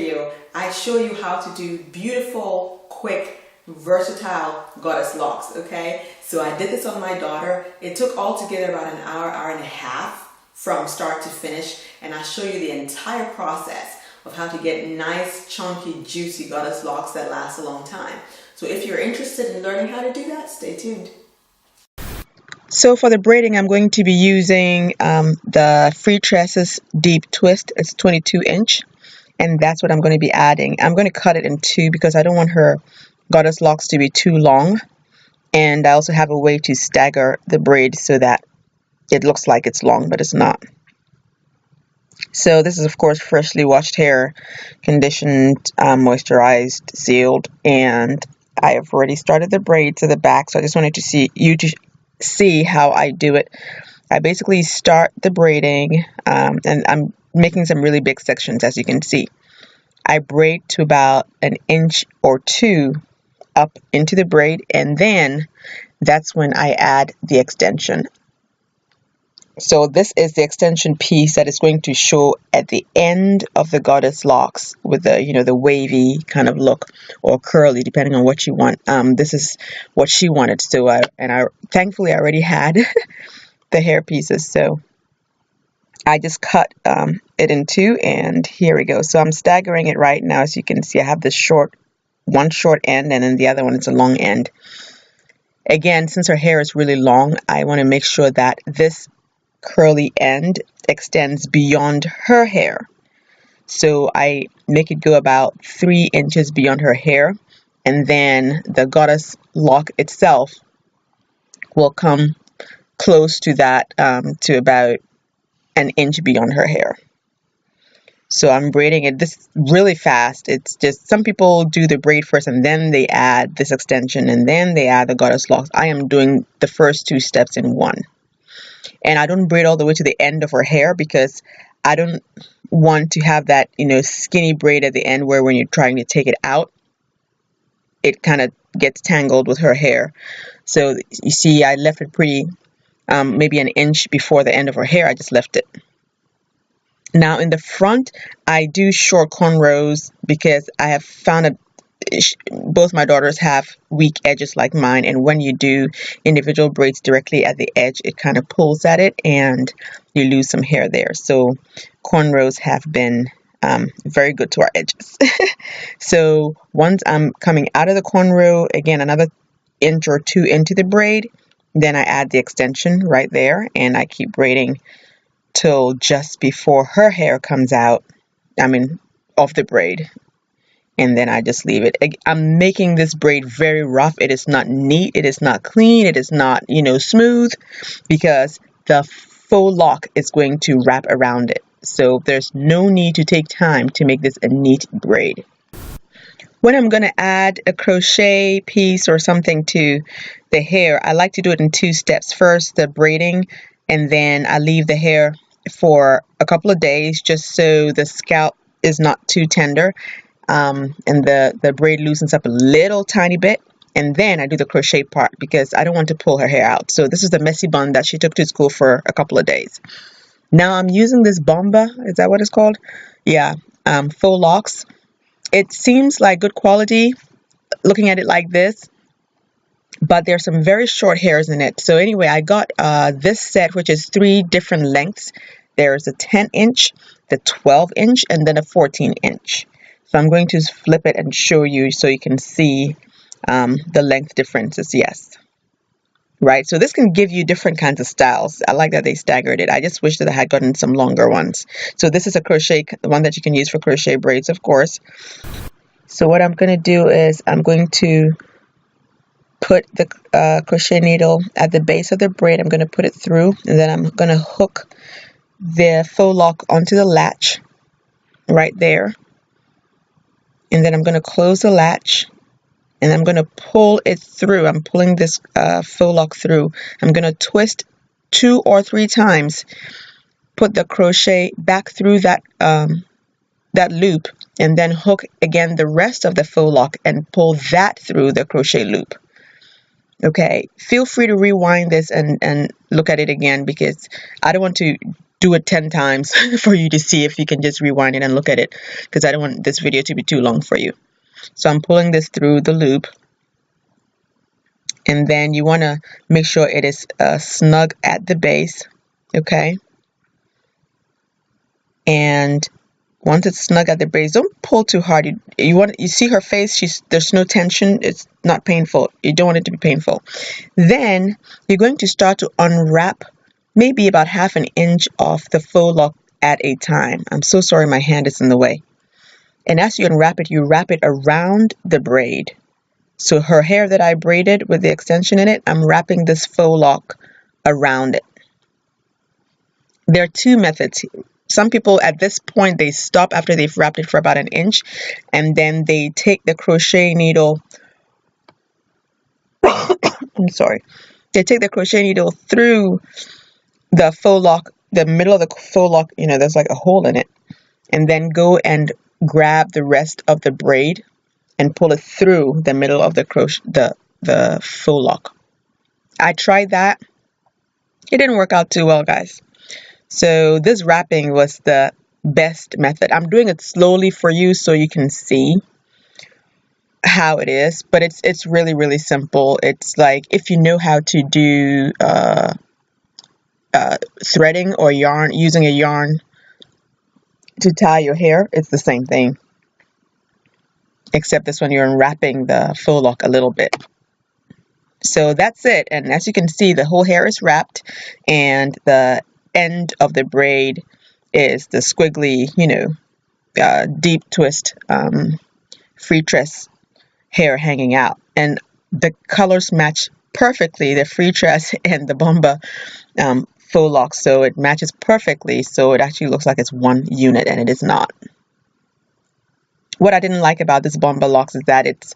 video, I show you how to do beautiful, quick, versatile goddess locks, okay? So I did this on my daughter. It took altogether about an hour, hour and a half from start to finish, and I show you the entire process of how to get nice, chunky, juicy goddess locks that last a long time. So if you're interested in learning how to do that, stay tuned. So for the braiding, I'm going to be using the FreeTress Deep Twist. It's 22 inch, and that's what I'm going to be adding. I'm going to cut it in two because I don't want her goddess locks to be too long, and I also have a way to stagger the braid so that it looks like it's long, but it's not. So this is, of course, freshly washed hair, conditioned, moisturized, sealed, and I have already started the braid to the back. So I just wanted to see how I do it. I basically start the braiding, and I'm making some really big sections, as you can see. I braid to about an inch or two up into the braid, and then that's when I add the extension. So this is the extension piece that is going to show at the end of the goddess locks with the, the wavy kind of look, or curly, depending on what you want. This is what she wanted. So I thankfully I already had the hair pieces. So I just cut it in two, and here we go. So I'm staggering it right now. As you can see, I have this one short end, and then the other one is a long end. Again, since her hair is really long, I want to make sure that this curly end extends beyond her hair. So I make it go about 3 inches beyond her hair, and then the goddess lock itself will come close to that, to about an inch beyond her hair. So I'm braiding it this really fast. It's just, some people do the braid first and then they add this extension and then they add the goddess locks. I am doing the first 2 steps in one. And I don't braid all the way to the end of her hair because I don't want to have that, skinny braid at the end where when you're trying to take it out, it kind of gets tangled with her hair. So you see, I left it pretty, maybe an inch before the end of her hair. I just left it. Now in the front, I do short cornrows because I have found both my daughters have weak edges like mine, and when you do individual braids directly at the edge, it kind of pulls at it and you lose some hair there. So cornrows have been very good to our edges. So once I'm coming out of the cornrow, again another inch or two into the braid, then I add the extension right there, and I keep braiding till just before her hair comes out, off the braid. And then I just leave it. I'm making this braid very rough. It is not neat. It is not clean. It is not, smooth, because the faux lock is going to wrap around it. So there's no need to take time to make this a neat braid. When I'm going to add a crochet piece or something to the hair, I like to do it in 2 steps. First, the braiding, and then I leave the hair for a couple of days just so the scalp is not too tender. And the braid loosens up a little tiny bit, and then I do the crochet part because I don't want to pull her hair out. So this is the messy bun that she took to school for a couple of days. Now I'm using this Bomba, is that what it's called? Yeah, Faux locks. It seems like good quality looking at it like this, but there's some very short hairs in it. So anyway, I got this set, which is 3 different lengths. There's a 10 inch, the 12 inch, and then a 14 inch. So I'm going to flip it and show you so you can see the length differences. Yes. Right. So this can give you different kinds of styles. I like that they staggered it. I just wish that I had gotten some longer ones. So this is a crochet, one that you can use for crochet braids, of course. So what I'm going to do is I'm going to put the crochet needle at the base of the braid. I'm going to put it through, and then I'm going to hook the faux lock onto the latch right there. And then I'm going to close the latch, and I'm going to pull it through. I'm pulling this faux lock through. I'm going to twist 2 or 3 times, put the crochet back through that loop, and then hook again the rest of the faux lock and pull that through the crochet loop. Okay, feel free to rewind this and look at it again, because I don't want to do it 10 times for you to see if you can just rewind it and look at it, because I don't want this video to be too long for you. So I'm pulling this through the loop, and then you want to make sure it is snug at the base, okay? And once it's snug at the base, don't pull too hard. You see her face, there's no tension, it's not painful. You don't want it to be painful. Then you're going to start to unwrap maybe about 1/2 inch of the faux lock at a time. I'm so sorry, my hand is in the way. And as you unwrap it, you wrap it around the braid. So her hair that I braided with the extension in it, I'm wrapping this faux lock around it. There are 2 methods. Some people at this point, they stop after they've wrapped it for about 1 inch, and then they take the crochet needle, I'm sorry, they take the crochet needle through the faux lock, the middle of the faux lock, there's like a hole in it, and then go and grab the rest of the braid and pull it through the middle of the crochet, the faux lock. I tried that. It didn't work out too well, guys. So this wrapping was the best method. I'm doing it slowly for you so you can see how it is, but it's really, really simple. It's like if you know how to do threading or yarn, using a yarn to tie your hair, it's the same thing, except this one you're unwrapping the faux lock a little bit. So that's it, and as you can see, the whole hair is wrapped, and the end of the braid is the squiggly, deep twist FreeTress hair hanging out, and the colors match perfectly, the FreeTress and the Bomba faux lock, so it matches perfectly, so it actually looks like it's one unit, and it is not. What I didn't like about this Bomba locks is that it's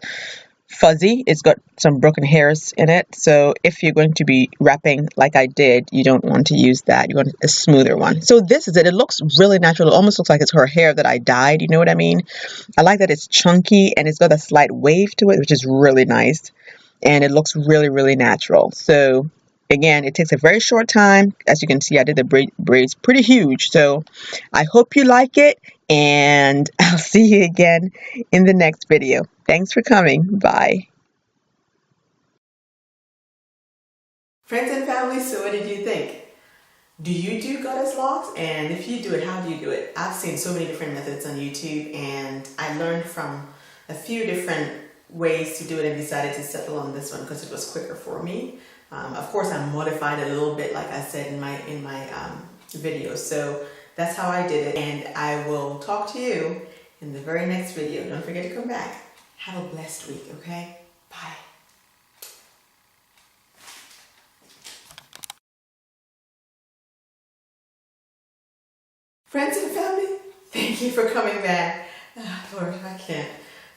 fuzzy. It's got some broken hairs in it, so if you're going to be wrapping like I did, you don't want to use that. You want a smoother one. So this is it. It looks really natural. It almost looks like it's her hair that I dyed, you know what I mean? I like that it's chunky and it's got a slight wave to it, which is really nice, and it looks really, really natural. So again, it takes a very short time. As you can see, I did the braids pretty huge, so I hope you like it, and I'll see you again in the next video. Thanks for coming. Bye. Friends and family, so what did you think? Do you do Goddess Locs? And if you do it, how do you do it? I've seen so many different methods on YouTube, and I learned from a few different ways to do it and decided to settle on this one because it was quicker for me. Of course, I modified it a little bit, like I said in my video. So that's how I did it, and I will talk to you in the very next video. Don't forget to come back. Have a blessed week, okay? Bye. Friends and family, thank you for coming back. Oh, Lord, I can't.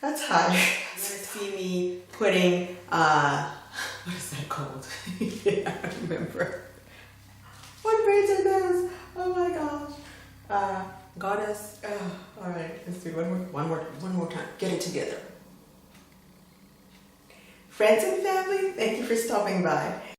That's hot. You're gonna see me putting, what is that called? Yeah, I remember. What braids are those? Oh my gosh. Goddess. Oh, all right, let's do one more time. Get it together. Friends and family, thank you for stopping by.